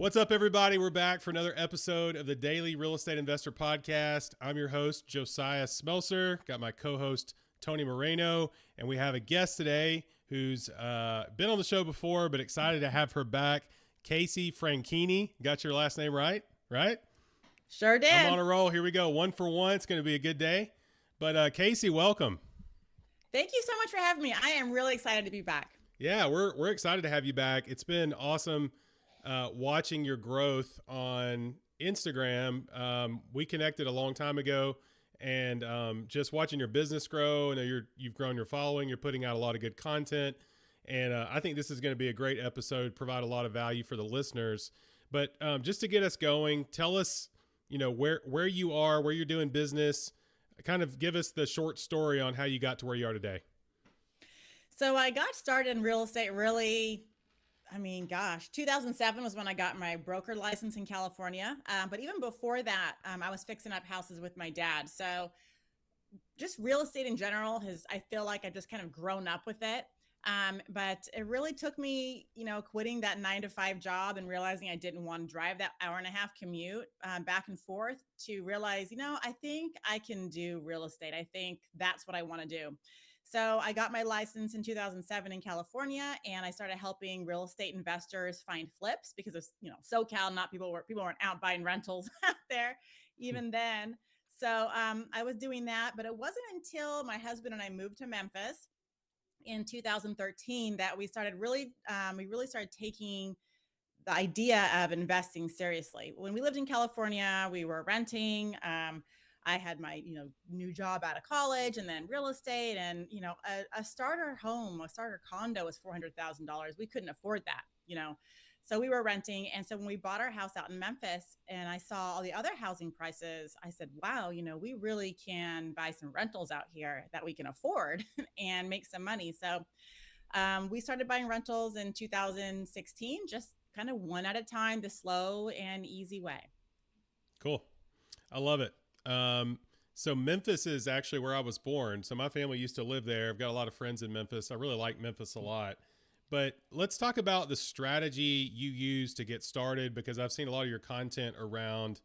What's up, everybody? We're back for another episode of the Daily Real Estate Investor Podcast. I'm your host, Josiah Smelser. Got my co-host, Tony Moreno, and we have a guest today who's been on the show before, but excited to have her back, Casey Franchini. Got your last name right? Sure did. I'm on a roll. Here we go. 1 for 1. It's going to be a good day. But Casey, welcome. Thank you so much for having me. I am really excited to be back. Yeah, we're excited to have you back. It's been awesome watching your growth on Instagram. We connected a long time ago, and just watching your business grow. And you've grown your following. You're putting out a lot of good content, and I think this is going to be a great episode. Provide a lot of value for the listeners. But just to get us going, tell us, where you are, where you're doing business. Kind of give us the short story on how you got to where you are today. So I got started in real estate 2007 was when I got my broker license in California. But even before that, I was fixing up houses with my dad. So just real estate in general I feel like I've just kind of grown up with it. But it really took me, quitting that 9-to-5 job and realizing I didn't want to drive that hour-and-a-half commute back and forth to realize, I think I can do real estate. I think that's what I want to do. So I got my license in 2007 in California, and I started helping real estate investors find flips because of, SoCal, people weren't out buying rentals out there even then. So I was doing that, but it wasn't until my husband and I moved to Memphis in 2013 that we really started taking the idea of investing seriously. When we lived in California, we were renting. I had my, new job out of college, and then real estate, and, a starter condo was $400,000. We couldn't afford that, so we were renting. And so when we bought our house out in Memphis and I saw all the other housing prices, I said, wow, we really can buy some rentals out here that we can afford and make some money. So we started buying rentals in 2016, just kind of one at a time, the slow and easy way. Cool. I love it. So Memphis is actually where I was born. So my family used to live there. I've got a lot of friends in Memphis. I really like Memphis a lot. But let's talk about the strategy you use to get started, because I've seen a lot of your content around,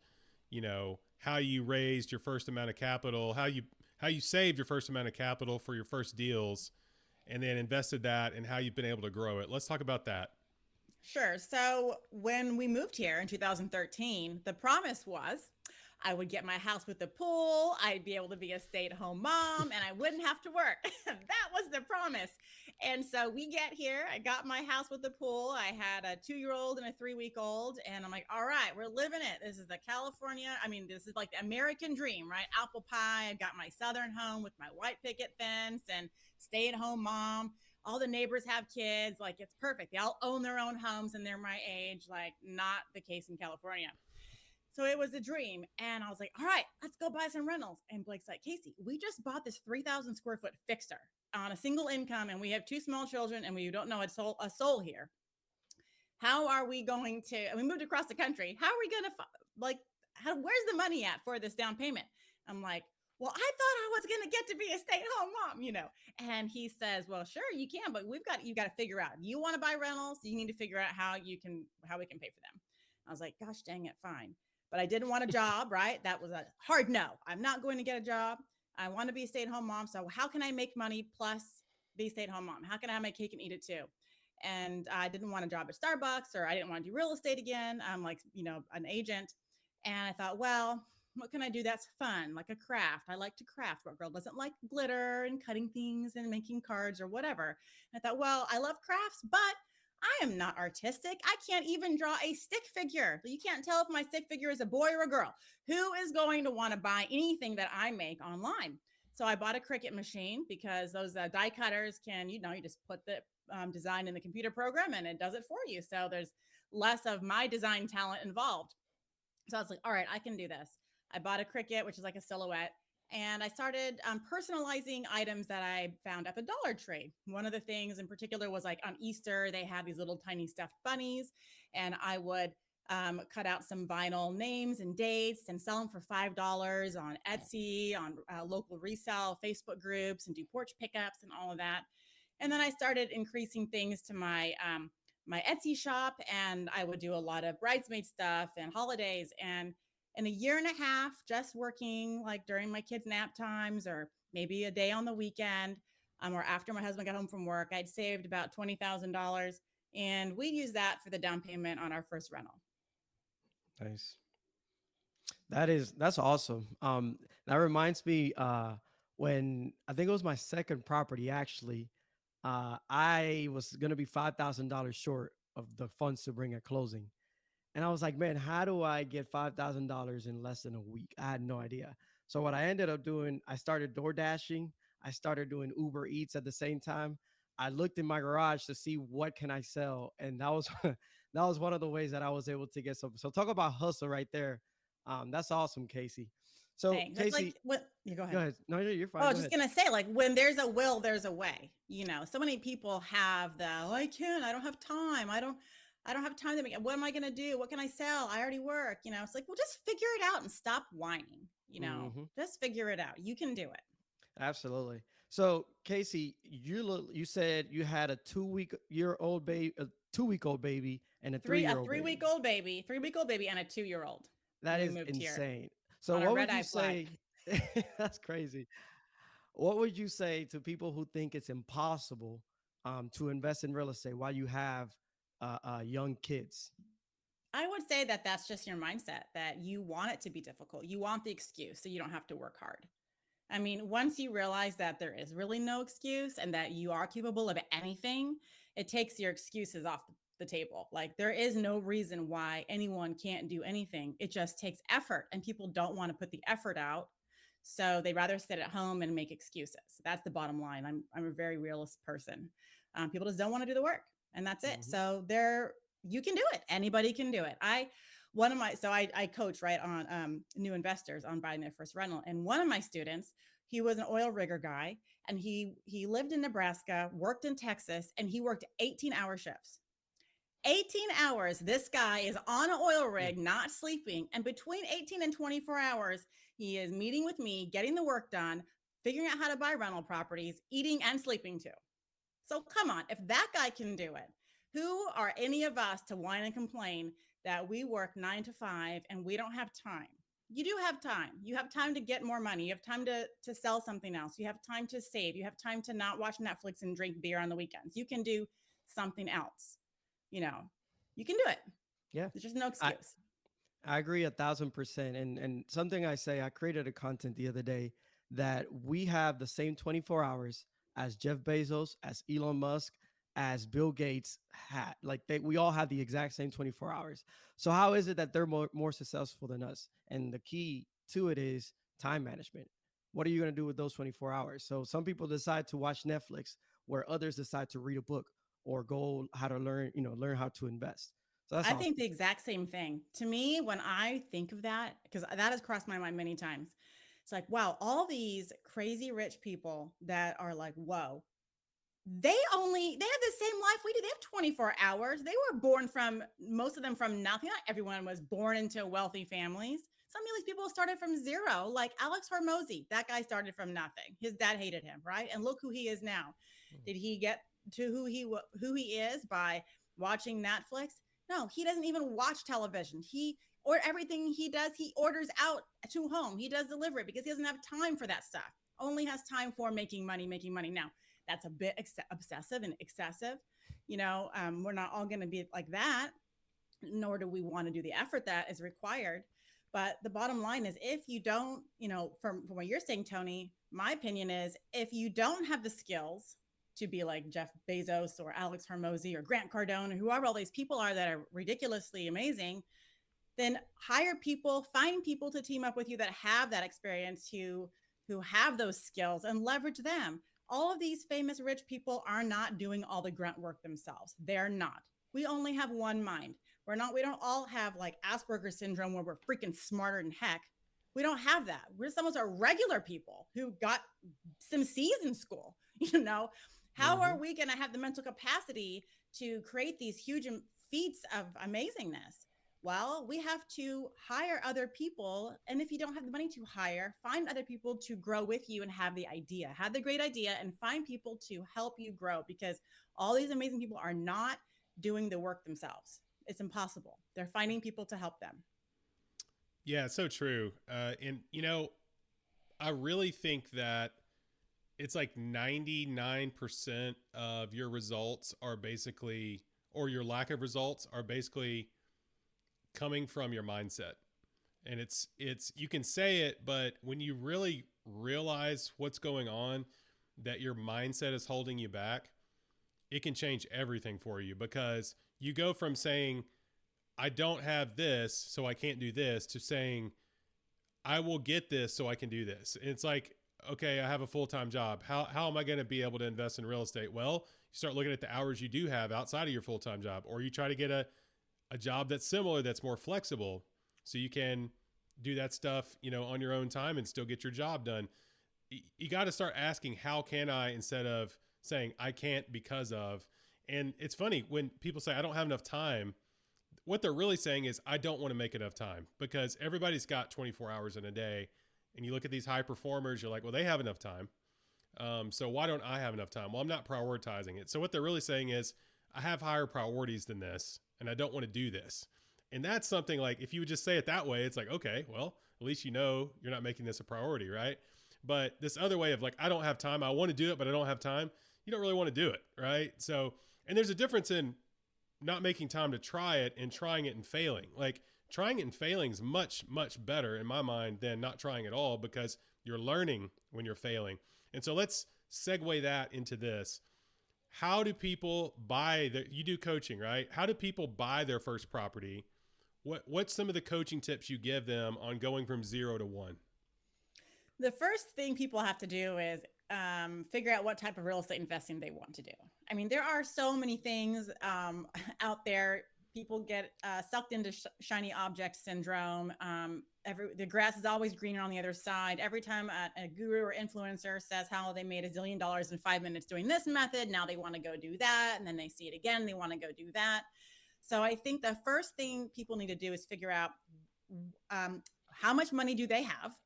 how you raised your first amount of capital, how you saved your first amount of capital for your first deals, and then invested that, and how you've been able to grow it. Let's talk about that. Sure. So when we moved here in 2013, the promise was I would get my house with the pool. I'd be able to be a stay-at-home mom, and I wouldn't have to work. That was the promise. And so we get here. I got my house with the pool. I had a 2-year-old and a 3-week-old. And I'm like, all right, we're living it. This is the this is like the American dream, right? Apple pie. I got my southern home with my white picket fence and stay-at-home mom. All the neighbors have kids. Like, it's perfect. They all own their own homes and they're my age. Like, not the case in California. So it was a dream. And I was like, all right, let's go buy some rentals. And Blake's like, Casey, we just bought this 3,000 square foot fixer on a single income, and we have 2 small children, and we don't know a soul here. How are we going to, and we moved across the country. How are we going to, where's the money at for this down payment? I'm like, well, I thought I was going to get to be a stay-at-home mom, And he says, well, sure, you can, but you got to figure out, you want to buy rentals, you need to figure out how we can pay for them. I was like, gosh, dang it, fine. But I didn't want a job, right? That was a hard no. I'm not going to get a job. I want to be a stay-at-home mom. So how can I make money plus be a stay-at-home mom? How can I have my cake and eat it too? And I didn't want a job at Starbucks, or I didn't want to do real estate again. I'm like, an agent. And I thought, well, what can I do that's fun? Like a craft. I like to craft. What girl doesn't like glitter and cutting things and making cards or whatever? And I thought, well, I love crafts, but I am not artistic. I can't even draw a stick figure. You can't tell if my stick figure is a boy or a girl. Who is going to want to buy anything that I make online? So I bought a Cricut machine, because those die cutters can, you just put the design in the computer program and it does it for you. So there's less of my design talent involved. So I was like, all right, I can do this. I bought a Cricut, which is like a silhouette. And I started personalizing items that I found at the Dollar Tree. One of the things in particular was, like, on Easter, they had these little tiny stuffed bunnies, and I would cut out some vinyl names and dates and sell them for $5 on Etsy, on local resale Facebook groups, and do porch pickups and all of that. And then I started increasing things to my my Etsy shop, and I would do a lot of bridesmaid stuff and holidays. And in a year and a half, just working like during my kids' nap times or maybe a day on the weekend, or after my husband got home from work, I'd saved about $20,000, and we used that for the down payment on our first rental. Nice. That's awesome. That reminds me when I think it was my second property actually. I was gonna be $5,000 short of the funds to bring at closing. And I was like, man, how do I get $5,000 in less than a week? I had no idea. So what I ended up doing, I started door dashing. I started doing Uber Eats at the same time. I looked in my garage to see what can I sell, and that was that was one of the ways that I was able to get some. So talk about hustle right there. That's awesome, Casey. So Thanks. That's like Casey, what you go go ahead. ahead. No, you're Oh, I fine. was Go just ahead. gonna say, like, when there's a will, there's a way. So many people have the, oh, I can't, I don't have time. I don't have time to make it. What am I gonna do? What can I sell? I already work. It's like, well, just figure it out and stop whining. Hmm. Just figure it out. You can do it. Absolutely. So Casey, you said you had a 2 week old baby, a 2 week old baby, and a three A year old three baby. week old baby, 3 week old baby, and a 2 year old That when we is moved here insane. So on a what red would eye you flag. say? That's crazy. What would you say to people who think it's impossible to invest in real estate while you have young kids? I would say that that's just your mindset, that you want it to be difficult. You want the excuse so you don't have to work hard. I mean, once you realize that there is really no excuse and that you are capable of anything, it takes your excuses off the table. Like, there is no reason why anyone can't do anything. It just takes effort, and people don't want to put the effort out. So they rather sit at home and make excuses. That's the bottom line. I'm a very realist person. People just don't want to do the work, and that's it. Hmm. So you can do it. Anybody can do it. I coach right on new investors on buying their first rental, and one of my students, he was an oil rigger guy, and he lived in Nebraska, worked in Texas, and he worked 18-hour shifts. 18 hours. This guy is on an oil rig, not sleeping, and between 18 and 24 hours, he is meeting with me, getting the work done, figuring out how to buy rental properties, eating and sleeping too. So come on, if that guy can do it, who are any of us to whine and complain that we work 9 to 5 and we don't have time? You do have time. You have time to get more money. You have time to sell something else. You have time to save. You have time to not watch Netflix and drink beer on the weekends. You can do something else. You know, you can do it. Yeah, There's just no I, excuse. I agree 1,000%. And something I say, I created a content the other day that we have the same 24 hours as Jeff Bezos, as Elon Musk, as Bill Gates had. Like we all have the exact same 24 hours. So how is it that they're more successful than us? And the key to it is time management. What are you going to do with those 24 hours? So some people decide to watch Netflix, where others decide to read a book or go how to learn how to invest. So that's I think awesome. the exact same thing. To me, when I think of that, because that has crossed my mind many times, it's like, wow, all these crazy rich people that are like, whoa, they have the same life we do. They have 24 hours. They were born from, most of them, from nothing. Not everyone was born into wealthy families. Some of these people started from zero, like Alex Hormozy. That guy started from nothing. His dad hated him, right? And look who he is now. Did he get to who he is by watching Netflix? No, he doesn't even watch television. Or everything he does, he orders out to home. He does delivery because he doesn't have time for that stuff. Only has time for making money, making money. Now, that's a bit obsessive and excessive. We're not all going to be like that, nor do we want to do the effort that is required. But the bottom line is, if you don't, from what you're saying, Tony, my opinion is, if you don't have the skills to be like Jeff Bezos or Alex Hormozy or Grant Cardone or whoever all these people are that are ridiculously amazing, then hire people, find people to team up with you that have that experience, who have those skills, and leverage them. All of these famous rich people are not doing all the grunt work themselves. They're not. We only have one mind. We don't all have like Asperger's syndrome where we're freaking smarter than heck. We don't have that. We're some of us are regular people who got some C's in school. How Hmm. are we going to have the mental capacity to create these huge feats of amazingness? Well, we have to hire other people. And if you don't have the money to hire, find other people to grow with you and have the idea. Have the great idea and find people to help you grow, because all these amazing people are not doing the work themselves. It's impossible. They're finding people to help them. Yeah, so true. And I really think that it's like 99% of your results are basically, or your lack of results are basically coming from your mindset. And you can say it, but when you really realize what's going on, that your mindset is holding you back, it can change everything for you, because you go from saying, I don't have this, so I can't do this, to saying, I will get this so I can do this. And it's like, okay, I have a full-time job. How am I going to be able to invest in real estate? Well, you start looking at the hours you do have outside of your full-time job, or you try to get a job that's similar, that's more flexible, so you can do that stuff, on your own time and still get your job done. You got to start asking, how can I, instead of saying I can't because of. And it's funny when people say I don't have enough time, what they're really saying is I don't want to make enough time, because everybody's got 24 hours in a day. And you look at these high performers, you're like, well, they have enough time. So why don't I have enough time? Well, I'm not prioritizing it. So what they're really saying is, I have higher priorities than this, and I don't want to do this. And that's something like, if you would just say it that way, it's like, okay, well, at least you're not making this a priority, right? But this other way of like, I don't have time, I want to do it, but I don't have time, you don't really want to do it, right? So, and there's a difference in not making time to try it and trying it and failing. Like, trying it and failing is much, much better in my mind than not trying at all, because you're learning when you're failing. And so let's segue that into this. How do people you do coaching, right? How do people buy their first property? What's some of the coaching tips you give them on going from 0 to 1? The first thing people have to do is figure out what type of real estate investing they want to do. I mean, there are so many things out there. People get sucked into shiny object syndrome. The grass is always greener on the other side. Every time a guru or influencer says how they made $1 zillion in 5 minutes doing this method, now they want to go do that. And then they see it again, they want to go do that. So I think the first thing people need to do is figure out how much money do they have?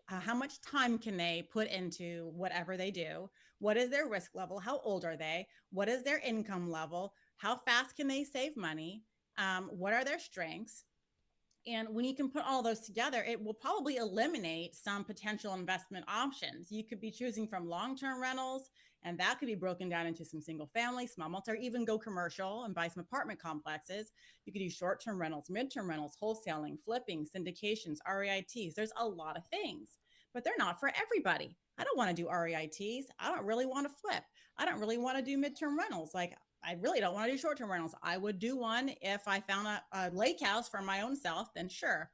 How much time can they put into whatever they do? What is their risk level? How old are they? What is their income level? How fast can they save money? What are their strengths? And when you can put all those together, it will probably eliminate some potential investment options. You could be choosing from long-term rentals, and that could be broken down into some single family, small multi, or even go commercial and buy some apartment complexes. You could do short-term rentals, mid-term rentals, wholesaling, flipping, syndications, REITs. There's a lot of things, but they're not for everybody. I don't want to do REITs. I don't really want to flip. I don't really want to do midterm rentals. Like, I really don't want to do short-term rentals. I would do one if I found a lake house for my own self, then sure.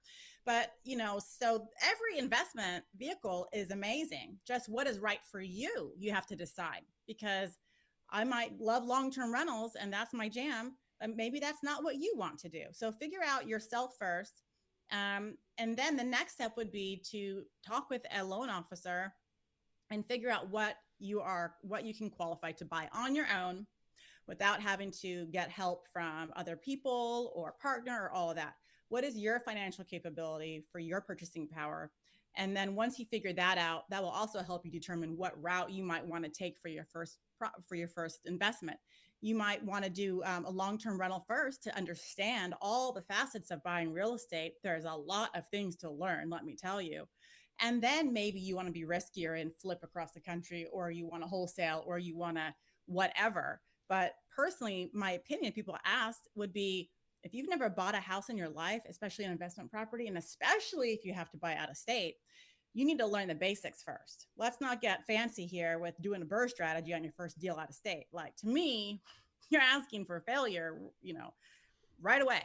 But, so every investment vehicle is amazing. Just what is right for you, you have to decide, because I might love long-term rentals and that's my jam. But maybe that's not what you want to do. So figure out yourself first. And then the next step would be to talk with a loan officer and figure out what you can qualify to buy on your own, without having to get help from other people or partner or all of that. What is your financial capability for your purchasing power? And then once you figure that out, that will also help you determine what route you might want to take for your first investment. You might want to do a long-term rental first to understand all the facets of buying real estate. There's a lot of things to learn, let me tell you. And then maybe you want to be riskier and flip across the country, or you want to wholesale, or you want to whatever. But personally, my opinion, people asked, would be, if you've never bought a house in your life, especially an investment property, and especially if you have to buy out of state, you need to learn the basics first. Let's not get fancy here with doing a BRRRR strategy on your first deal out of state. Like, to me, you're asking for failure, right away,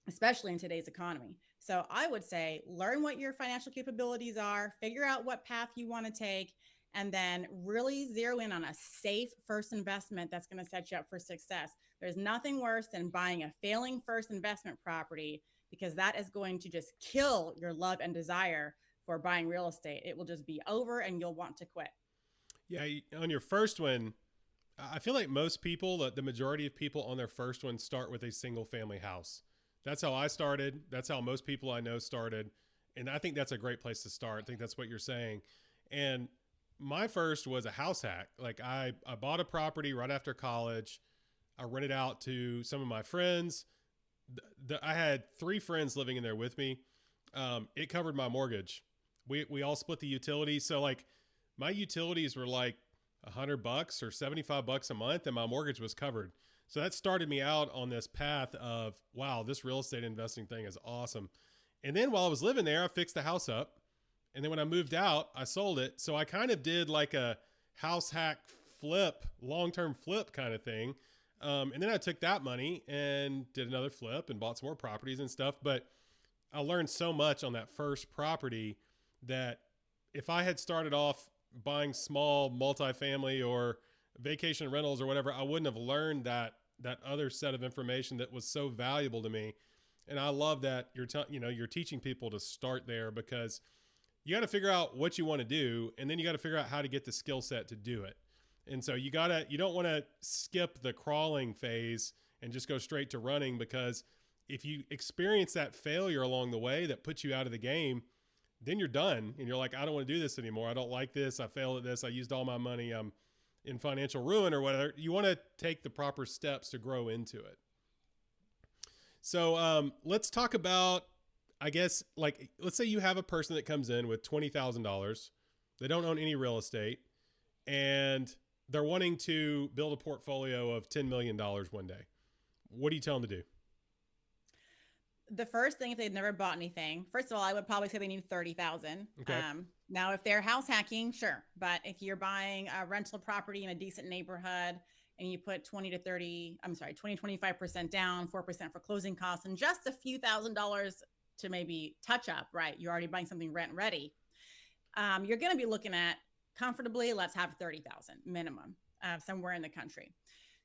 especially in today's economy. So I would say, learn what your financial capabilities are, figure out what path you want to take, and then really zero in on a safe first investment that's going to set you up for success. There's nothing worse than buying a failing first investment property, because that is going to just kill your love and desire for buying real estate. It will just be over and you'll want to quit. Yeah, on your first one, I feel like most people, the majority of people on their first one, start with a single family house. That's how I started. That's how most people I know started. And I think that's a great place to start. I think that's what you're saying. And my first was a house hack. Like, I bought a property right after college. I rented out to some of my friends. I had 3 friends living in there with me. It covered my mortgage. We all split the utilities. So like my utilities were like $100 or $75 a month, and my mortgage was covered. So that started me out on this path of, wow, this real estate investing thing is awesome. And then while I was living there, I fixed the house up. And then when I moved out, I sold it. So I kind of did like a house hack flip, long-term flip kind of thing. And then I took that money and did another flip and bought some more properties and stuff. But I learned so much on that first property that if I had started off buying small multifamily or vacation rentals or whatever, I wouldn't have learned that other set of information that was so valuable to me. And I love that you're teaching people to start there, because you got to figure out what you want to do, and then you got to figure out how to get the skill set to do it. And so you don't want to skip the crawling phase and just go straight to running, because if you experience that failure along the way that puts you out of the game, then you're done. And you're like, I don't want to do this anymore. I don't like this. I failed at this. I used all my money. I'm in financial ruin or whatever. You want to take the proper steps to grow into it. So let's talk about, I guess, like, let's say you have a person that comes in with $20,000. They don't own any real estate, and they're wanting to build a portfolio of $10 million one day. What do you tell them to do? The first thing, if they've never bought anything, first of all, I would probably say they need 30,000. Okay. Now, if they're house hacking, sure. But if you're buying a rental property in a decent neighborhood and you put 25% down, 4% for closing costs, and just a few $1,000s to maybe touch up, right? You're already buying something rent ready. You're going to be looking at comfortably, let's have 30,000 minimum somewhere in the country.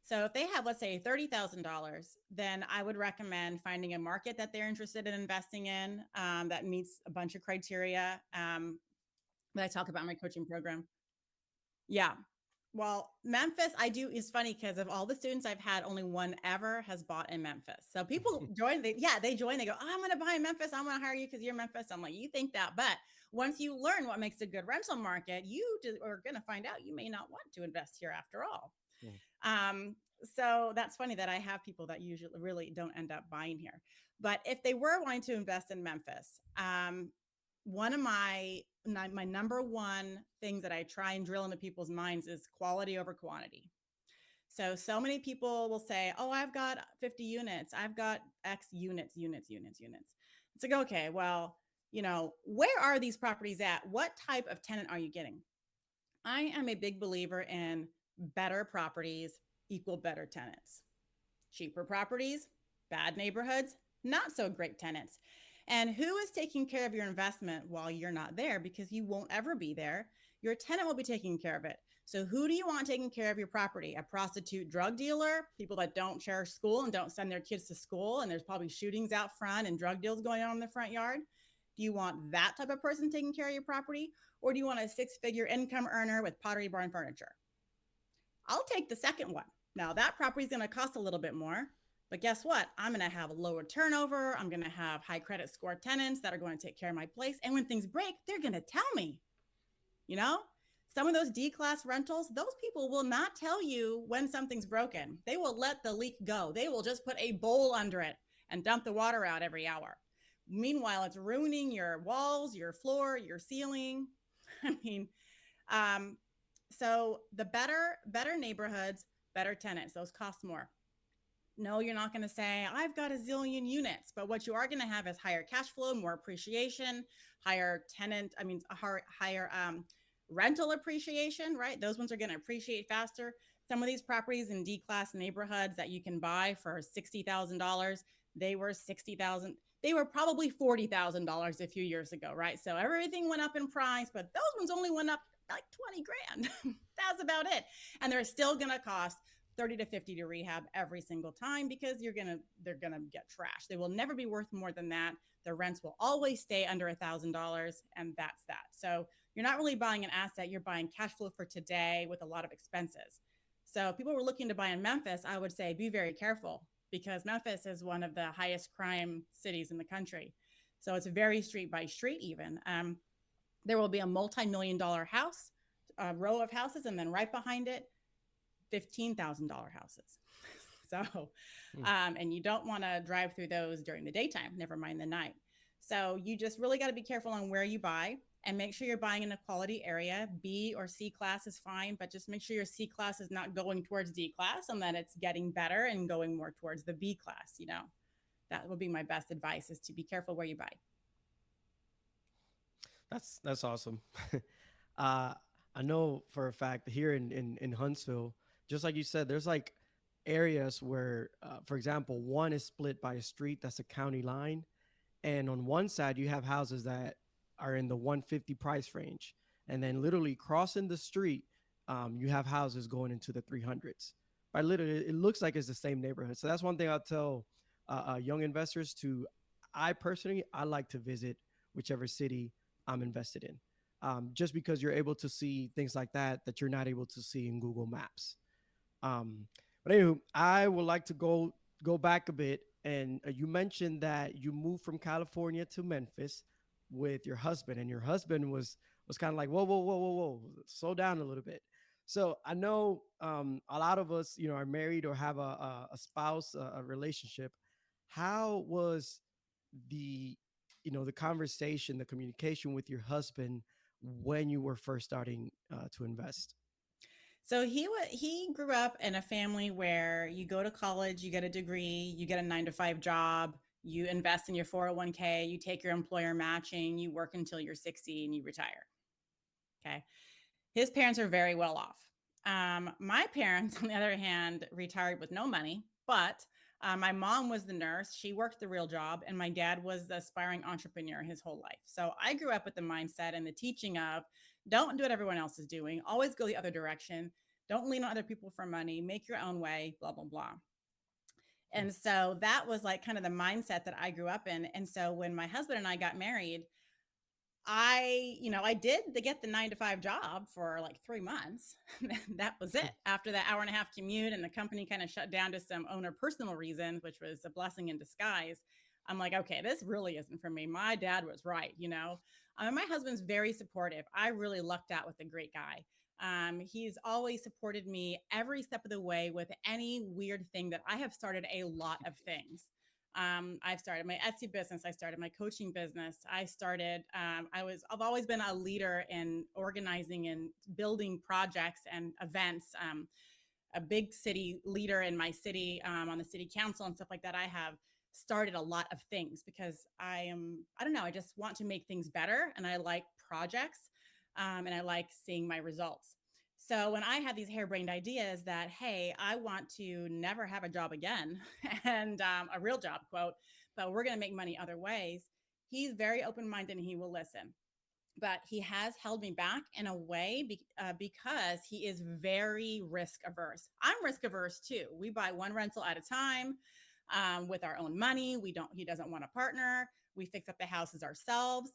So if they have, let's say, $30,000, then I would recommend finding a market that they're interested in investing in that meets a bunch of criteria that I talk about in my coaching program. Yeah. Well, Memphis, it's funny because of all the students I've had, only one ever has bought in Memphis. So people join, they join, they go, oh, I'm going to buy in Memphis. I'm going to hire you because you're Memphis. I'm like, you think that, but once you learn what makes a good rental market, you are going to find out you may not want to invest here after all. So that's funny that I have people that usually really don't end up buying here. But if they were wanting to invest in Memphis, one of my number one things that I try and drill into people's minds is quality over quantity. So many people will say, oh, I've got 50 units. I've got X units. It's like, okay, well, where are these properties at? What type of tenant are you getting? I am a big believer in better properties equal better tenants. Cheaper properties, bad neighborhoods, not so great tenants. And who is taking care of your investment while you're not there? Because you won't ever be there. Your tenant will be taking care of it. So who do you want taking care of your property? A prostitute drug dealer, people that don't cherish school and don't send their kids to school, and there's probably shootings out front and drug deals going on in the front yard? Do you want that type of person taking care of your property? Or do you want a 6-figure income earner with Pottery Barn furniture? I'll take the second one. Now that property is going to cost a little bit more, but guess what? I'm going to have a lower turnover. I'm going to have high credit score tenants that are going to take care of my place. And when things break, they're going to tell me. Some of those D-class rentals, those people will not tell you when something's broken. They will let the leak go. They will just put a bowl under it and dump the water out every hour. Meanwhile, it's ruining your walls, your floor, your ceiling. So the better neighborhoods, better tenants, those cost more. No, you're not going to say, I've got a zillion units, but what you are going to have is higher cash flow, more appreciation, higher rental appreciation, right? Those ones are going to appreciate faster. Some of these properties in D-class neighborhoods that you can buy for $60,000, they were $60,000. They were probably $40,000 a few years ago, right? So everything went up in price, but those ones only went up like 20 grand. That's about it. And they're still going to cost 30 to 50 to rehab every single time because they're going to get trashed. They will never be worth more than that. The rents will always stay under $1,000, and that's that. So you're not really buying an asset. You're buying cash flow for today with a lot of expenses. So if people were looking to buy in Memphis, I would say be very careful because Memphis is one of the highest crime cities in the country. So it's very street by street even. There will be a multi-million-dollar house, a row of houses, and then right behind it, $15,000 houses. So, Mm. and you don't want to drive through those during the daytime, never mind the night. So you just really got to be careful on where you buy and make sure you're buying in a quality area. B or C class is fine, but just make sure your C class is not going towards D class and that it's getting better and going more towards the B class. That would be my best advice, is to be careful where you buy. That's awesome. uh, I know for a fact here in Huntsville, just like you said, there's like areas where, for example, one is split by a street that's a county line, and on one side you have houses that are in the 150 price range, and then literally crossing the street, you have houses going into the 300s. By literally, it looks like it's the same neighborhood. So that's one thing I'll tell young investors to. I personally, I like to visit whichever city I'm invested in, just because you're able to see things like that you're not able to see in Google Maps. Um, but anyway, I would like to go back a bit, and you mentioned that you moved from California to Memphis with your husband, and your husband was kind of like, whoa, whoa, whoa, whoa, whoa, slow down a little bit. So I know a lot of us, are married or have a spouse, a relationship. How was the the conversation, the communication with your husband when you were first starting to invest? So he grew up in a family where you go to college, you get a degree, you get a 9 to 5 job, you invest in your 401k, you take your employer matching, you work until you're 60 and you retire. Okay. His parents are very well off. My parents, on the other hand, retired with no money, but my mom was the nurse. She worked the real job, and my dad was the aspiring entrepreneur his whole life. So I grew up with the mindset and the teaching of don't do what everyone else is doing, always go the other direction. Don't lean on other people for money, make your own way, blah, blah, blah. And so that was like kind of the mindset that I grew up in. And so when my husband and I got married, I did get the 9 to 5 job for like 3 months. That was it. After that hour-and-a-half commute and the company kind of shut down to some owner personal reasons, which was a blessing in disguise. I'm like, okay, this really isn't for me. My dad was right. My husband's very supportive. I really lucked out with a great guy. He's always supported me every step of the way with any weird thing that I have started a lot of things. I've started my Etsy business. I started my coaching business. I've always been a leader in organizing and building projects and events. A big city leader in my city, on the city council and stuff like that. I have started a lot of things because I don't know, I just want to make things better and I like projects, and I like seeing my results. So when I had these harebrained ideas that, hey, I want to never have a job again and a real job, quote, but we're going to make money other ways, he's very open minded and he will listen. But he has held me back in a way because he is very risk averse. I'm risk averse too. We buy one rental at a time, with our own money. He doesn't want a partner. We fix up the houses ourselves.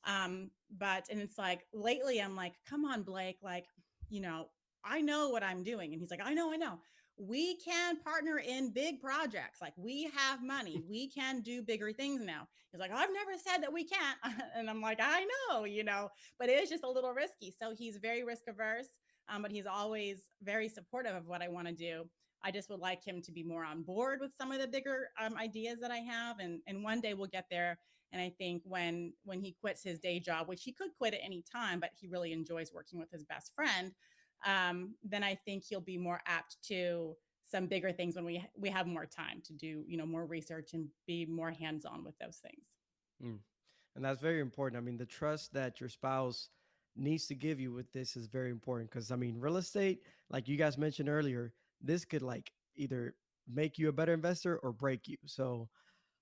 And it's like lately I'm like, come on, Blake, like, you know, I know what I'm doing. And he's like, I know, I know. We can partner in big projects. Like we have money. We can do bigger things now. He's like, I've never said that we can't. And I'm like, I know, but it is just a little risky. So he's very risk averse, but he's always very supportive of what I want to do. I just would like him to be more on board with some of the bigger ideas that I have. And one day we'll get there. And I think when he quits his day job, which he could quit at any time, but he really enjoys working with his best friend, then I think he'll be more apt to some bigger things when we have more time to do, more research and be more hands-on with those things. Mm. And that's very important. I mean, the trust that your spouse needs to give you with this is very important because, I mean, real estate, like you guys mentioned earlier, this could like either make you a better investor or break you. So,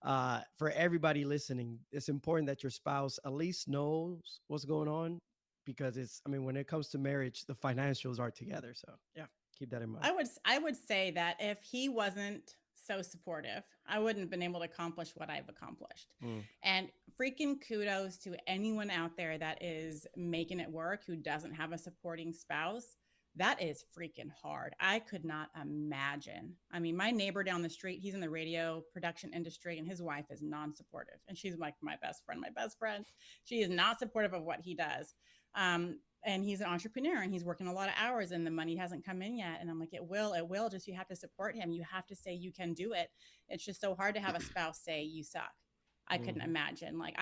for everybody listening, it's important that your spouse at least knows what's going on because I mean, when it comes to marriage, the financials are together. So, yeah, keep that in mind. I would say that if he wasn't so supportive, I wouldn't have been able to accomplish what I've accomplished. Mm. And freaking kudos to anyone out there that is making it work who doesn't have a supporting spouse. That is freaking hard. I could not imagine. I mean, my neighbor down the street, he's in the radio production industry and his wife is non-supportive. And she's like my best friend, my best friend. She is not supportive of what he does. and he's an entrepreneur and he's working a lot of hours and the money hasn't come in yet. And I'm like, it will, just, you have to support him. You have to say you can do it. It's just so hard to have a spouse say you suck. I couldn't imagine. Like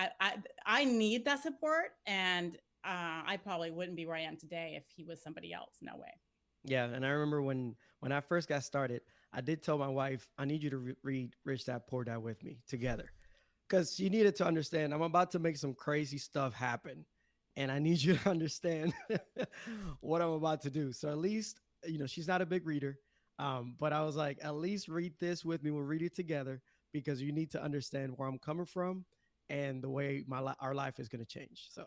I need that support, and I probably wouldn't be where I am today if he was somebody else. No way. Yeah, and I remember when I first got started, I did tell my wife, I need you to read Rich Dad Poor Dad with me together, because she needed to understand I'm about to make some crazy stuff happen, and I need you to understand what I'm about to do. So at least, she's not a big reader, but I was like, at least read this with me. We'll read it together, because you need to understand where I'm coming from and the way our life is going to change. So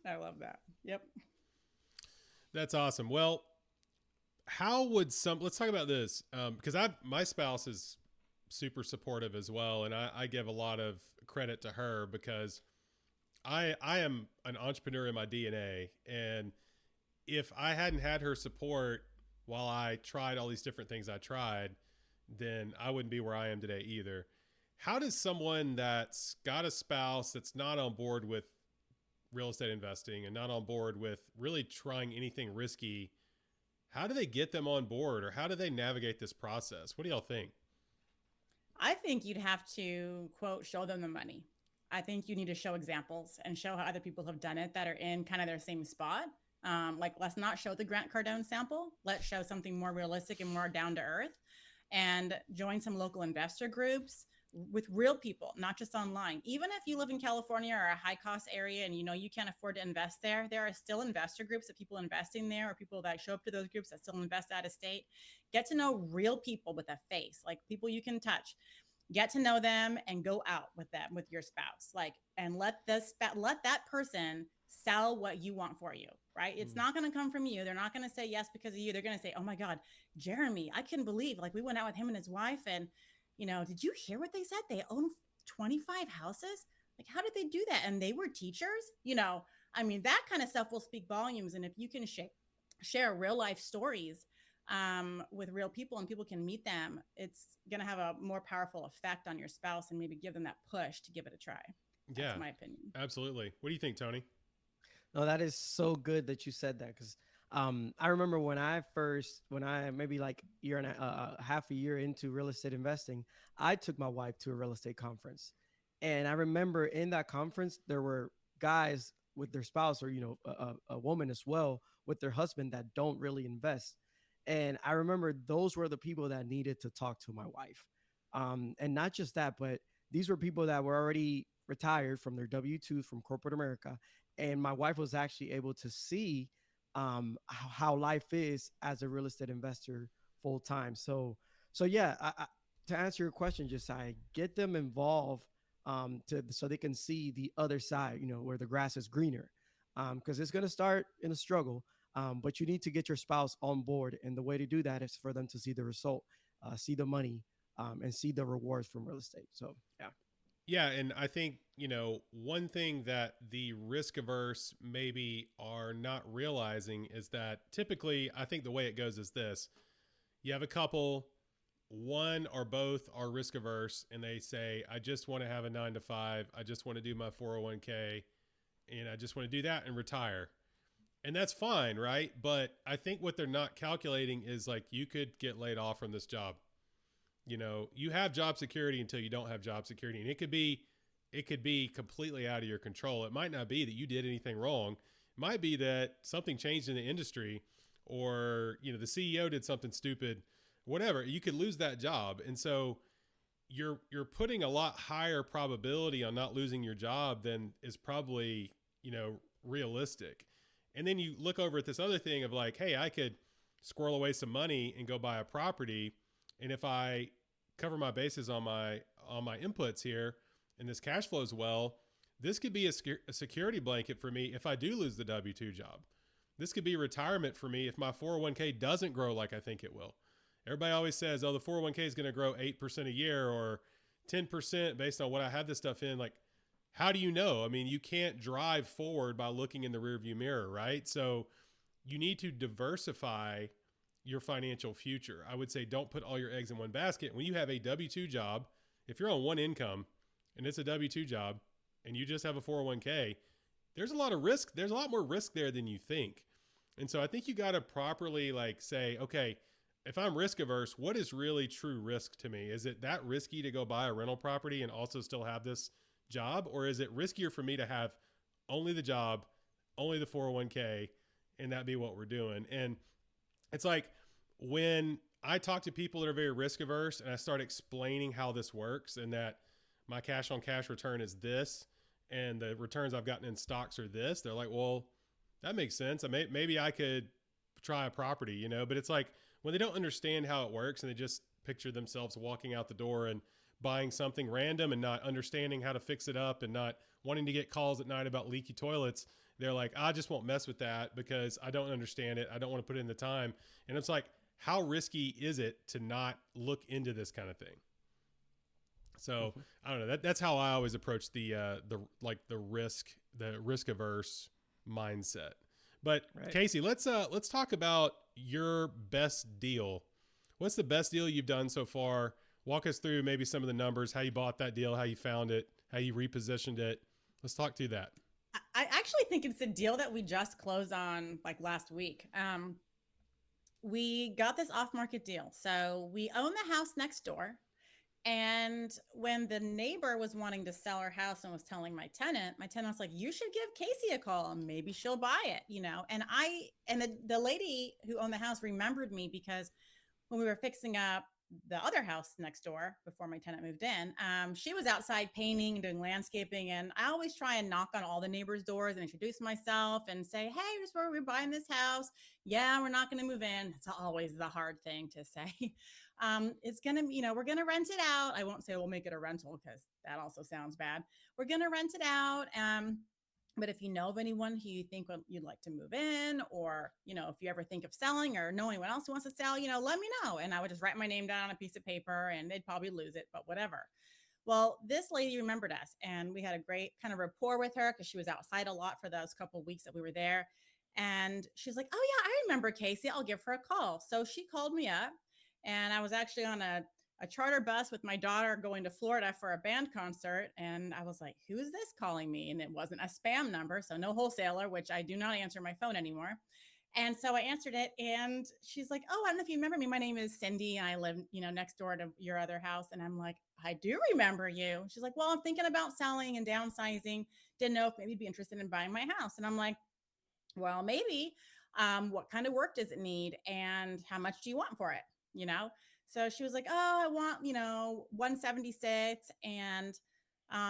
I love that. Yep. That's awesome. Well, how would let's talk about this. Because my spouse is super supportive as well. And I give a lot of credit to her, because I am an entrepreneur in my DNA. And if I hadn't had her support while I tried all these different things I tried, then I wouldn't be where I am today either. How does someone that's got a spouse that's not on board with real estate investing and not on board with really trying anything risky, how do they get them on board, or how do they navigate this process? What do y'all think? I think you'd have to, quote, show them the money. I think you need to show examples and show how other people have done it that are in kind of their same spot. Like, let's not show the Grant Cardone sample. Let's show something more realistic and more down to earth, and join some local investor groups with real people, not just online. Even if you live in California or a high cost area and you can't afford to invest there, there are still investor groups of people investing there, or people that show up to those groups that still invest out of state. Get to know real people with a face, like people you can touch. Get to know them and go out with them, with your spouse, and let that person sell what you want for you, right? It's not going to come from you. They're not going to say yes because of you. They're going to say, oh my God, Jeremy, I couldn't believe, we went out with him and his wife, and did you hear what they said? They own 25 houses. Like, how did they do that? And they were teachers, that kind of stuff will speak volumes. And if you can share real life stories with real people, and people can meet them, it's going to have a more powerful effect on your spouse, and maybe give them that push to give it a try. That's my opinion. Absolutely. What do you think, Tony? No, that is so good that you said that, because I remember when I maybe like half a year into real estate investing, I took my wife to a real estate conference. And I remember in that conference, there were guys with their spouse, or, a woman as well with their husband, that don't really invest. And I remember those were the people that needed to talk to my wife. And not just that, but these were people that were already retired from their W-2s from corporate America. And my wife was actually able to see how life is as a real estate investor full time. So yeah, to answer your question, Josiah, get them involved so they can see the other side, where the grass is greener, because it's going to start in a struggle, but you need to get your spouse on board. And the way to do that is for them to see the result, see the money, and see the rewards from real estate. So yeah. Yeah. And I think, one thing that the risk averse maybe are not realizing is that typically, I think the way it goes is this: you have a couple, one or both are risk averse, and they say, I just want to have a 9 to 5. I just want to do my 401k, and I just want to do that and retire. And that's fine. Right. But I think what they're not calculating is, you could get laid off from this job. You have job security until you don't have job security. And it could be completely out of your control. It might not be that you did anything wrong. It might be that something changed in the industry, or, the CEO did something stupid, whatever. You could lose that job. And so you're putting a lot higher probability on not losing your job than is probably, realistic. And then you look over at this other thing of hey, I could squirrel away some money and go buy a property. And if I cover my bases on my inputs here, and this cash flows well, this could be a security blanket for me if I do lose the W-2 job. This could be retirement for me if my 401k doesn't grow like I think it will. Everybody always says, oh, the 401k is going to grow 8% a year or 10% based on what I have this stuff in. How do you know? I mean, you can't drive forward by looking in the rearview mirror, right? So you need to diversify your financial future. I would say don't put all your eggs in one basket. When you have a W-2 job, if you're on one income and it's a W-2 job and you just have a 401k, there's a lot of risk. There's a lot more risk there than you think. And so I think you got to properly like say, okay, if I'm risk averse, what is really true risk to me? Is it that risky to go buy a rental property and also still have this job? Or is it riskier for me to have only the job, only the 401k, and that be what we're doing? And it's like when I talk to people that are very risk averse and I start explaining how this works and that my cash on cash return is this and the returns I've gotten in stocks are this, they're like, well, that makes sense. Maybe I could try a property, you know, but it's like when they don't understand how it works and they just picture themselves walking out the door and buying something random and not understanding how to fix it up and not wanting to get calls at night about leaky toilets, they're like, I just won't mess with that because I don't understand it. I don't want to put in the time. And it's like, how risky is it to not look into this kind of thing? So I don't know. That's how I always approach the risk averse mindset. But right. Casey, let's talk about your best deal. What's the best deal you've done so far? Walk us through maybe some of the numbers, how you bought that deal, how you found it, how you repositioned it. Let's talk through that. I actually think it's a deal that we just closed on like last week. We got this off-market deal. So we own the house next door. And when the neighbor was wanting to sell her house and was telling my tenant was like, you should give Casey a call and maybe she'll buy it, you know? And the lady who owned the house remembered me because when we were fixing up the other house next door before my tenant moved in, she was outside painting and doing landscaping. And I always try and knock on all the neighbors' doors and introduce myself and say, hey, here's where we're buying this house. Yeah, we're not going to move in. That's always the hard thing to say. It's going to, you know, we're going to rent it out. I won't say we'll make it a rental because that also sounds bad. We're going to rent it out. But if you know of anyone who you think you'd like to move in, or, you know, if you ever think of selling or know anyone else who wants to sell, you know, let me know. And I would just write my name down on a piece of paper and they'd probably lose it, but whatever. Well, this lady remembered us and we had a great kind of rapport with her because she was outside a lot for those couple of weeks that we were there. And she's like, oh yeah, I remember Casey. I'll give her a call. So she called me up and I was actually on a charter bus with my daughter going to Florida for a band concert. And I was like, who is this calling me? And it wasn't a spam number. So no wholesaler, which I do not answer my phone anymore. And so I answered it and she's like, oh, I don't know if you remember me. My name is Cindy. And I live, you know, next door to your other house. And I'm like, I do remember you. She's like, well, I'm thinking about selling and downsizing. Didn't know if maybe you'd be interested in buying my house. And I'm like, well, maybe. What kind of work does it need? And how much do you want for it? You know? So she was like, oh, I want, you know, 176. And,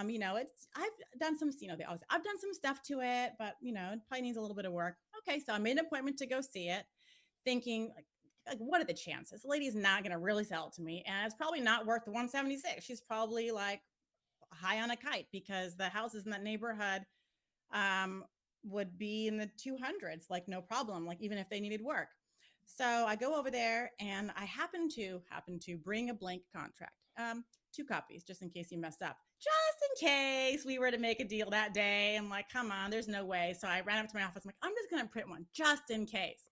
you know, I've done some, you know, I've done some stuff to it, but, you know, it probably needs a little bit of work. Okay. So I made an appointment to go see it thinking like what are the chances? The lady's not going to really sell it to me. And it's probably not worth the 176. She's probably like high on a kite because the houses in that neighborhood, would be in the 200s, like no problem, like even if they needed work. So I go over there and I happen to bring a blank contract, 2 copies, just in case you mess up, just in case we were to make a deal that day. I'm like, come on, there's no way. So I ran up to my office. I'm like, I'm just going to print one just in case.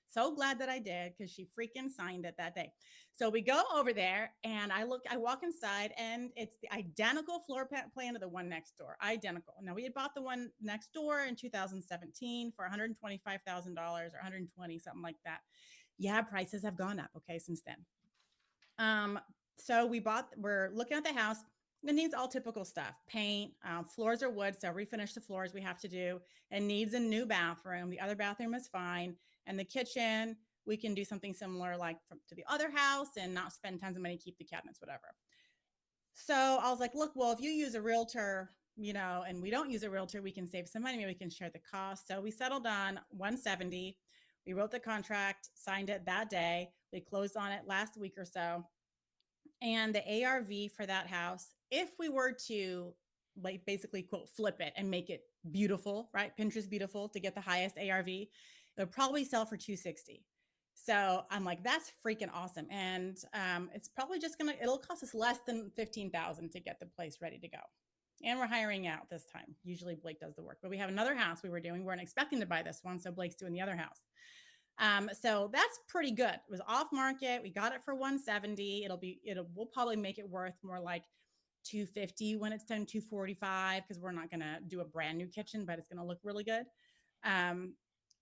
So glad that I did because she freaking signed it that day. So we go over there and I walk inside and it's the identical floor plan to the one next door. Identical. Now we had bought the one next door in 2017 for $125,000 or 120, something like that. Yeah, prices have gone up, okay, since then. So we're looking at the house. It needs all typical stuff. Paint, floors are wood, so refinish the floors we have to do. It needs a new bathroom. The other bathroom is fine. And the kitchen, we can do something similar like to the other house and not spend tons of money, keep the cabinets, whatever. So I was like, look, well, if you use a realtor, you know, and we don't use a realtor, we can save some money. Maybe we can share the cost. So we settled on 170. We wrote the contract, signed it that day. We closed on it last week or so. And the ARV for that house, if we were to like basically quote flip it and make it beautiful, right? Pinterest beautiful to get the highest ARV, it would probably sell for 260. So I'm like, that's freaking awesome. And it's probably just it'll cost us less than $15,000 to get the place ready to go. And we're hiring out this time. Usually Blake does the work, but we have another house we weren't expecting to buy this one. So Blake's doing the other house. So that's pretty good. It was off market. We got it for 170. We'll probably make it worth more like 250 when it's done, 245, because we're not going to do a brand new kitchen, but it's going to look really good. Um,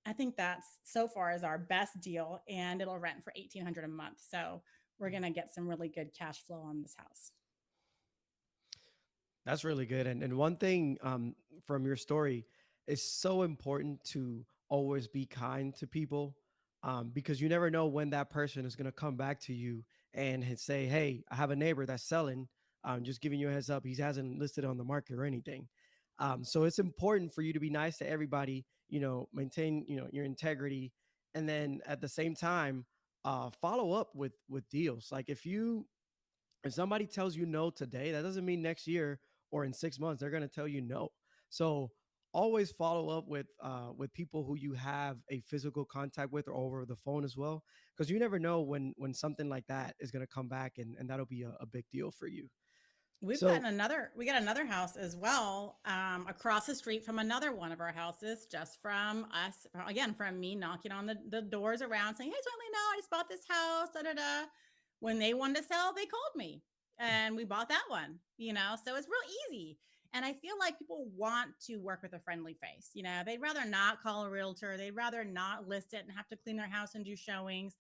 I think that's so far is our best deal, and it'll rent for 1,800 a month. So we're going to get some really good cash flow on this house. That's really good. And one thing from your story, is so important to always be kind to people, because you never know when that person is going to come back to you and say, hey, I have a neighbor that's selling. Just giving you a heads up. He hasn't listed on the market or anything. So it's important for you to be nice to everybody, maintain, your integrity. And then at the same time, follow up with deals. Like if somebody tells you no today, that doesn't mean next year or in 6 months they're going to tell you no. So always follow up with people who you have a physical contact with or over the phone as well, because you never know when something like that is going to come back, and that'll be a big deal for you. So We got another house as well, across the street from another one of our houses, just from us, again, from me knocking on the doors around saying, hey, certainly no, I just bought this house, da, da, da. When they wanted to sell, they called me and we bought that one, so it's real easy. And I feel like people want to work with a friendly face. They'd rather not call a realtor. They'd rather not list it and have to clean their house and do showings.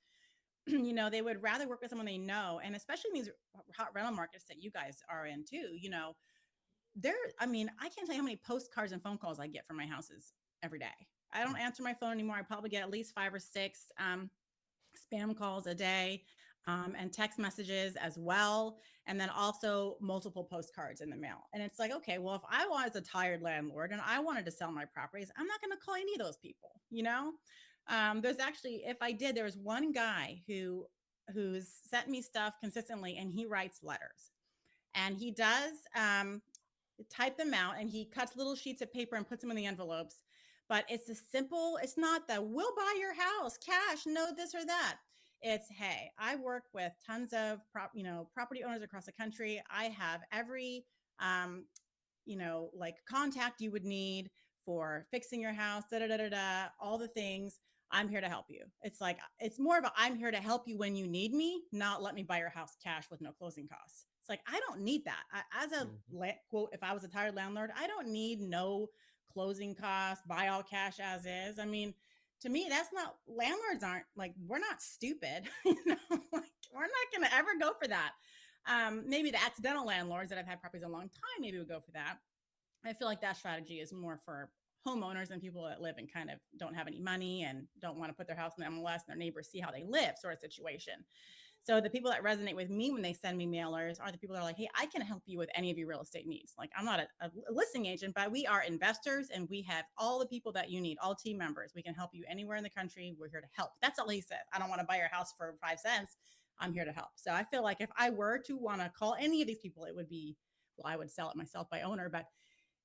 They would rather work with someone they know. And especially in these hot rental markets that you guys are in too, I can't tell you how many postcards and phone calls I get from my houses every day. I don't answer my phone anymore. I probably get at least 5 or 6 spam calls a day, and text messages as well. And then also multiple postcards in the mail. And it's like, okay, well, if I was a tired landlord and I wanted to sell my properties, I'm not going to call any of those people. There's actually, if I did, there was one guy who's sent me stuff consistently, and he writes letters, and he does type them out, and he cuts little sheets of paper and puts them in the envelopes. But it's not the we'll buy your house cash, no this or that. It's, hey, I work with tons of property owners across the country. I have every like contact you would need for fixing your house, da da da da da, all the things. I'm here to help you. It's like, it's more of a, I'm here to help you when you need me, not let me buy your house cash with no closing costs. It's like, I don't need that. As a quote, if I was a tired landlord, I don't need no closing costs, buy all cash as is. I mean, to me, that's not, landlords aren't like, we're not stupid. Like, we're not going to ever go for that. Maybe the accidental landlords that have had properties a long time, maybe would go for that. I feel like that strategy is more for homeowners and people that live and kind of don't have any money and don't want to put their house in the MLS and their neighbors see how they live, sort of situation. So the people that resonate with me when they send me mailers are the people that are like, hey, I can help you with any of your real estate needs. Like, I'm not a listing agent, but we are investors and we have all the people that you need, all team members. We can help you anywhere in the country. We're here to help. That's all he said. I don't want to buy your house for 5 cents. I'm here to help. So I feel like if I were to want to call any of these people, it would be, well, I would sell it myself by owner, but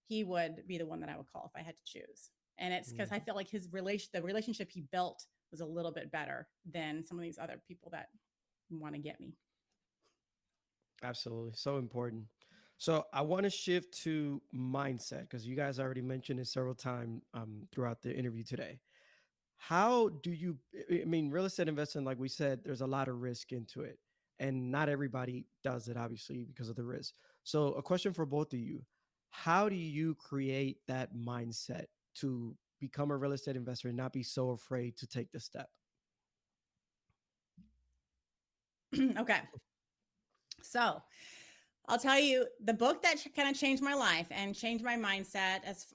he would be the one that I would call if I had to choose. And it's because I feel like the relationship he built was a little bit better than some of these other people that want to get me. absolutely, so important. So I want to shift to mindset, because you guys already mentioned it several times throughout the interview today. How do you, I mean, real estate investing, like we said, there's a lot of risk into it. And not everybody does it, obviously, because of the risk. So, a question for both of you: how do you create that mindset to become a real estate investor and not be so afraid to take the step? Okay. So I'll tell you the book that kind of changed my life and changed my mindset as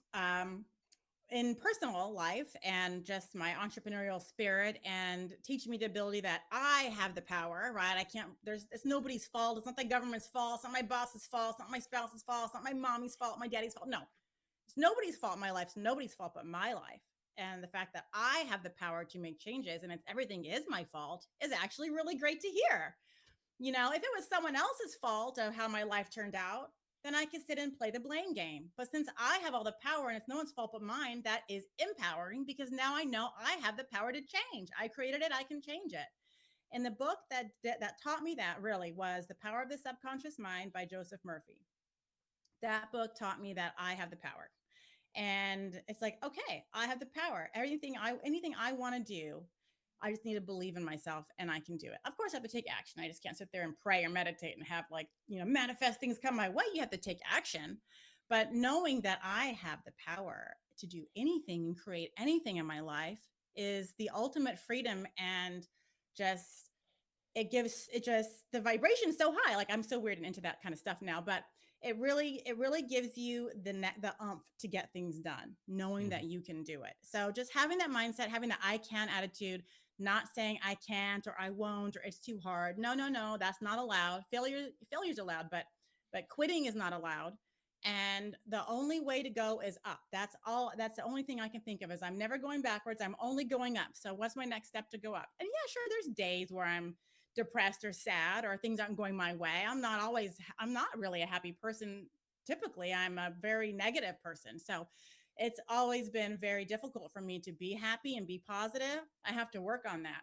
in personal life and just my entrepreneurial spirit, and teaching me the ability that I have the power, right? It's nobody's fault. It's not the government's fault. It's not my boss's fault. It's not my spouse's fault. It's not my mommy's fault, my daddy's fault. No, it's nobody's fault. My life's nobody's fault but my life. And the fact that I have the power to make changes and everything is my fault is actually really great to hear. If it was someone else's fault of how my life turned out, then I could sit and play the blame game. But since I have all the power and it's no one's fault but mine, that is empowering, because now I know I have the power to change. I created it, I can change it. And the book that taught me that really was The Power of the Subconscious Mind by Joseph Murphy. That book taught me that I have the power. And it's like, okay, I have the power. Anything I want to do, I just need to believe in myself and I can do it. Of course, I have to take action. I just can't sit there and pray or meditate and have like, manifest things come my way. You have to take action. But knowing that I have the power to do anything and create anything in my life is the ultimate freedom. And just it just the vibration is so high. Like, I'm so weird and into that kind of stuff now, but it really gives you the umph to get things done, knowing that you can do it. So just having that mindset, having the I can attitude, not saying I can't or I won't or it's too hard. No, no, no, that's not allowed. Failure's allowed, but quitting is not allowed. And the only way to go is up. That's all. That's the only thing I can think of is I'm never going backwards. I'm only going up. So what's my next step to go up? And yeah, sure, there's days where I'm depressed or sad or things aren't going my way. I'm not really a happy person. Typically, I'm a very negative person. So it's always been very difficult for me to be happy and be positive. I have to work on that.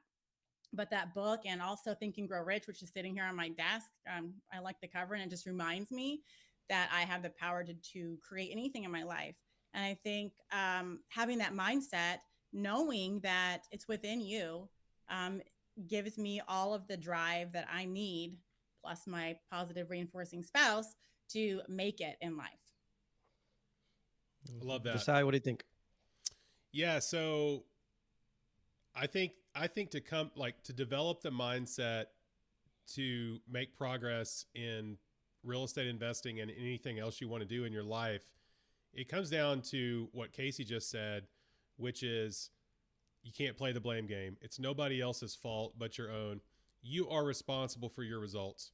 But that book and also Think and Grow Rich, which is sitting here on my desk, I like the cover and it just reminds me that I have the power to create anything in my life. And I think having that mindset, knowing that it's within you, um, gives me all of the drive that I need, plus my positive reinforcing spouse to make it in life. I love that. Josiah, what do you think? Yeah. So I think to develop the mindset to make progress in real estate investing and anything else you want to do in your life, it comes down to what Casey just said, which is you can't play the blame game. It's nobody else's fault but your own. You are responsible for your results.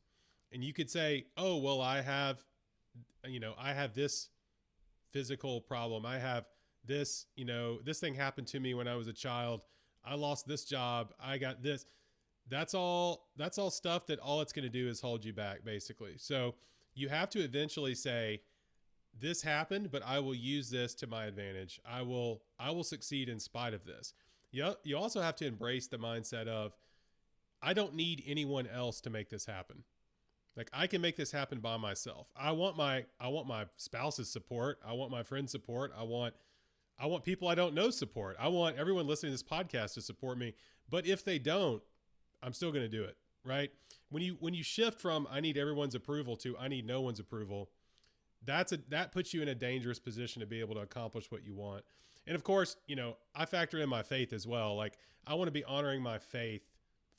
And you could say, "Oh, well, I have this physical problem. I have this, this thing happened to me when I was a child. I lost this job. I got this." That's all stuff that all it's going to do is hold you back, basically. So you have to eventually say, this happened, but I will use this to my advantage. I will succeed in spite of this. You also have to embrace the mindset of, I don't need anyone else to make this happen. Like, I can make this happen by myself. I want my spouse's support. I want my friend's support. I want people I don't know support. I want everyone listening to this podcast to support me. But if they don't, I'm still going to do it, right? When you shift from I need everyone's approval to I need no one's approval, that puts you in a dangerous position to be able to accomplish what you want. And of course, I factor in my faith as well. Like, I want to be honoring my faith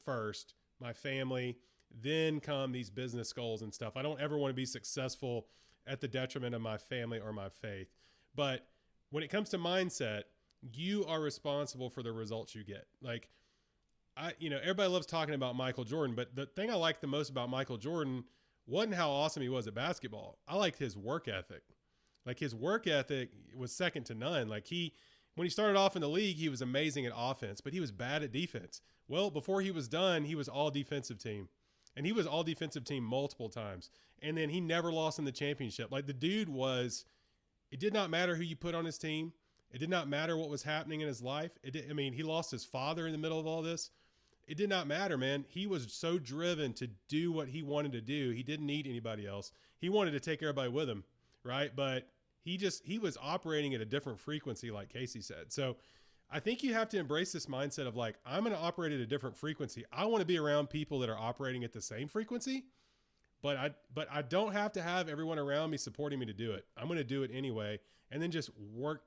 first, my family, then come these business goals and stuff. I don't ever want to be successful at the detriment of my family or my faith. But when it comes to mindset, you are responsible for the results you get. Like, everybody loves talking about Michael Jordan, but the thing I like the most about Michael Jordan wasn't how awesome he was at basketball. I liked his work ethic. Like, his work ethic was second to none. Like, when he started off in the league, he was amazing at offense, but he was bad at defense. Well, before he was done, he was all defensive team. And he was all defensive team multiple times. And then he never lost in the championship. Like, the dude it did not matter who you put on his team. It did not matter what was happening in his life. He lost his father in the middle of all this. It did not matter, man. He was so driven to do what he wanted to do. He didn't need anybody else. He wanted to take everybody with him, right? But he was operating at a different frequency, like Casey said. So I think you have to embrace this mindset of like, I'm going to operate at a different frequency. I want to be around people that are operating at the same frequency, but I don't have to have everyone around me supporting me to do it. I'm going to do it anyway. And then just work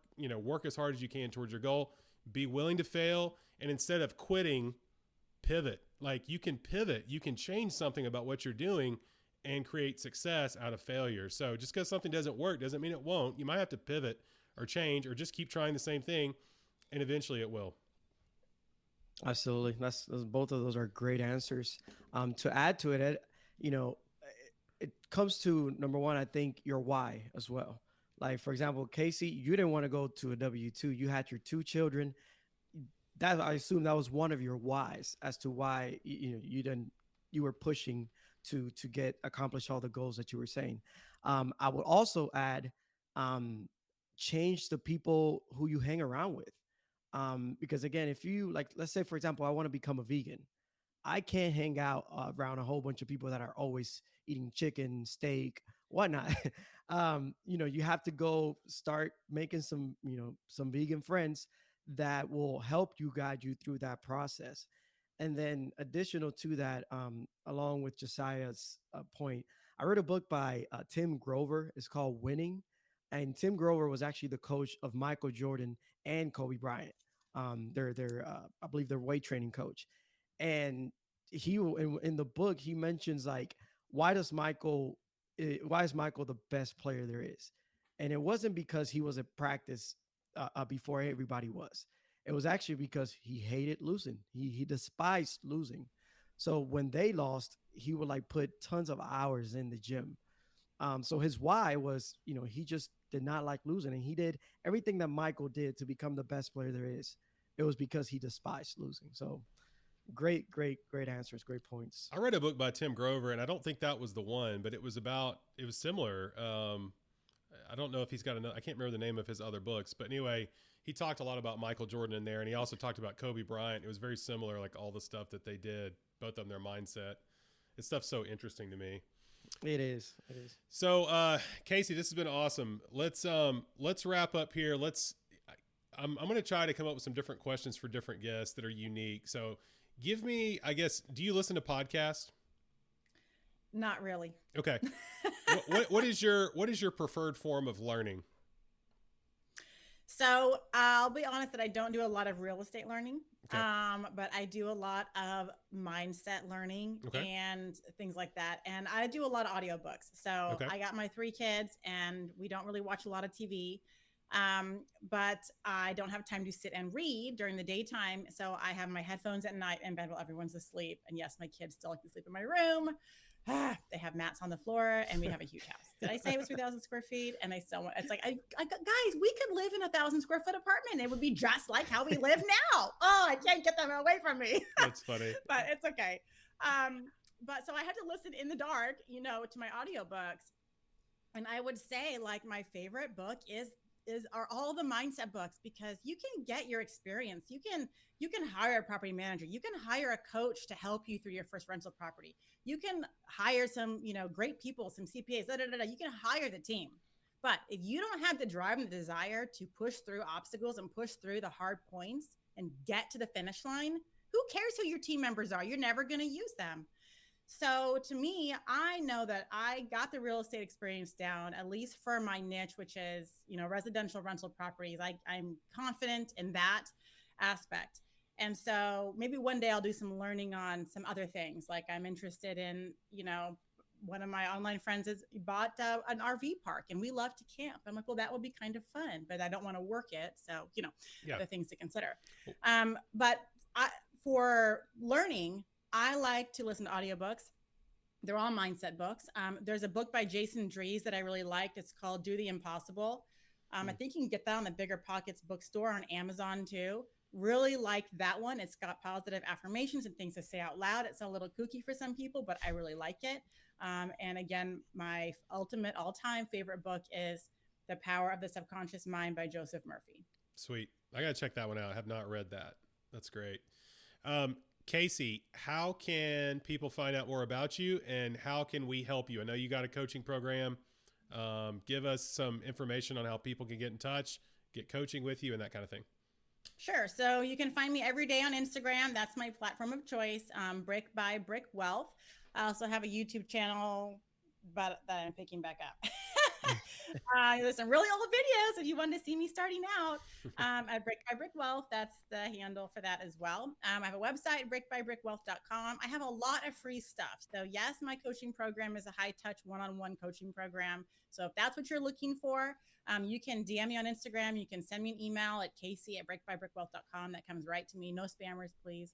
as hard as you can towards your goal, be willing to fail. And instead of quitting, pivot. Like, you can pivot, you can change something about what you're doing and create success out of failure. So just because something doesn't work doesn't mean it won't. You might have to pivot or change or just keep trying the same thing, and eventually it will. Absolutely. That's both of those are great answers. To add to it, it comes to number one, I think your why as well. Like, for example, Casey, you didn't want to go to a W-2. You had your two children. I assume that was one of your whys as to why you were pushing to accomplish all the goals that you were saying. I would also add, change the people who you hang around with. Because again, if you let's say, for example, I want to become a vegan. I can't hang out around a whole bunch of people that are always eating chicken, steak, whatnot. You have to go start making some vegan friends that will help you guide you through that process. And then additional to that, along with Josiah's point, I read a book by Tim Grover. It's called Winning. And Tim Grover was actually the coach of Michael Jordan and Kobe Bryant. I believe their weight training coach. And in the book, he mentions like, why does Michael, why is Michael the best player there is? And it wasn't because he was at practice before everybody was. It was actually because he hated losing. He despised losing. So when they lost, he would like put tons of hours in the gym. So his why was, he just did not like losing, and he did everything that Michael did to become the best player there is. It was because he despised losing. So great, great, great answers, great points. I read a book by Tim Grover, and I don't think that was the one, but it was similar. I don't know if he's got another, I can't remember the name of his other books, but anyway, he talked a lot about Michael Jordan in there, and he also talked about Kobe Bryant. It was very similar, like all the stuff that they did, both of them, their mindset. This stuff's so interesting to me. It is. So, Casey, this has been awesome. Let's wrap up here. I'm going to try to come up with some different questions for different guests that are unique. So give me, I guess, do you listen to podcasts? Not really. Okay. what is your preferred form of learning? So I'll be honest that I don't do a lot of real estate learning, Okay. but I do a lot of mindset learning Okay. and things like that. And I do a lot of audiobooks. So Okay. I got my 3 kids and we don't really watch a lot of TV. But I don't have time to sit and read during the daytime. So I have my headphones at night in bed while everyone's asleep. And yes, my kids still like to sleep in my room. They have mats on the floor and we have a huge house. Did I say it was 3,000 square feet? And they still want, it's like, guys, we could live in 1,000 square foot apartment. It would be just like how we live now. Oh, I can't get them away from me. That's funny. But it's okay. But so I had to listen in the dark, to my audiobooks. And I would say like my favorite book are all the mindset books, because you can get your experience. You can hire a property manager. You can hire a coach to help you through your first rental property. You can hire some, great people, some CPAs, You can hire the team. But if you don't have the drive and the desire to push through obstacles and push through the hard points and get to the finish line, who cares who your team members are? You're never going to use them. So to me, I know that I got the real estate experience down, at least for my niche, which is, residential rental properties. I'm confident in that aspect. And so maybe one day I'll do some learning on some other things. Like I'm interested in, one of my online friends bought an RV park and we love to camp. I'm like, well, that would be kind of fun, but I don't want to work it. So, other things to consider. But for learning, I like to listen to audiobooks. They're all mindset books. There's a book by Jason Drees that I really liked. It's called Do the Impossible. I think you can get that on the Bigger Pockets bookstore, on Amazon too. Really like that one. It's got positive affirmations and things to say out loud. It's a little kooky for some people, but I really like it. And again, my ultimate all-time favorite book is The Power of the Subconscious Mind by Joseph Murphy. Sweet. I got to check that one out. I have not read that. That's great. Casey, how can people find out more about you and how can we help you? I know you got a coaching program. Give us some information on how people can get in touch, get coaching with you and that kind of thing. Sure. So you can find me every day on Instagram. That's my platform of choice, Brick by Brick Wealth. I also have a YouTube channel, but that I'm picking back up. There's some really old videos if you want to see me starting out at Brick by Brick Wealth. That's the handle for that as well. I have a website, brickbybrickwealth.com. I have a lot of free stuff. So yes, my coaching program is a high touch one-on-one coaching program. So if that's what you're looking for, you can DM me on Instagram. You can send me an email at casey@brickbybrickwealth.com. That comes right to me. No spammers, please.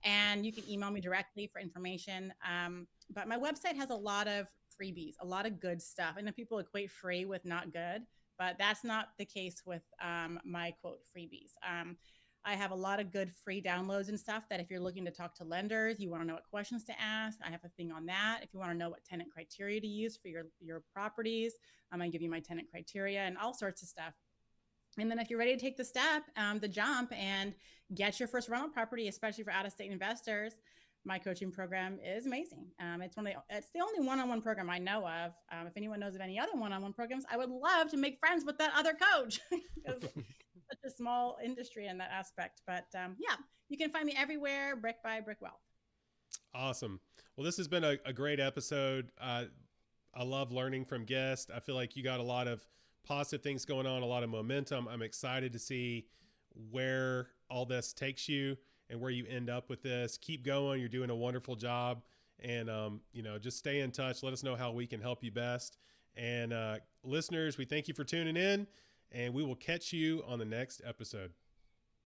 And you can email me directly for information. But my website has a lot of freebies, a lot of good stuff. I know people equate free with not good, but that's not the case with my quote freebies. I have a lot of good free downloads and stuff that if you're looking to talk to lenders, you want to know what questions to ask, I have a thing on that. If you want to know what tenant criteria to use for your properties, I'm going to give you my tenant criteria and all sorts of stuff. And then if you're ready to take the step, the jump and get your first rental property, especially for out-of-state investors, my coaching program is amazing. It's the only one-on-one program I know of. If anyone knows of any other one-on-one programs, I would love to make friends with that other coach. such a small industry in that aspect. But yeah, you can find me everywhere, Brick by Brick Wealth. Awesome. Well, this has been a great episode. I love learning from guests. I feel like you got a lot of positive things going on, a lot of momentum. I'm excited to see where all this takes you and where you end up with this. Keep going. You're doing a wonderful job. And, just stay in touch. Let us know how we can help you best. And listeners, we thank you for tuning in, and we will catch you on the next episode.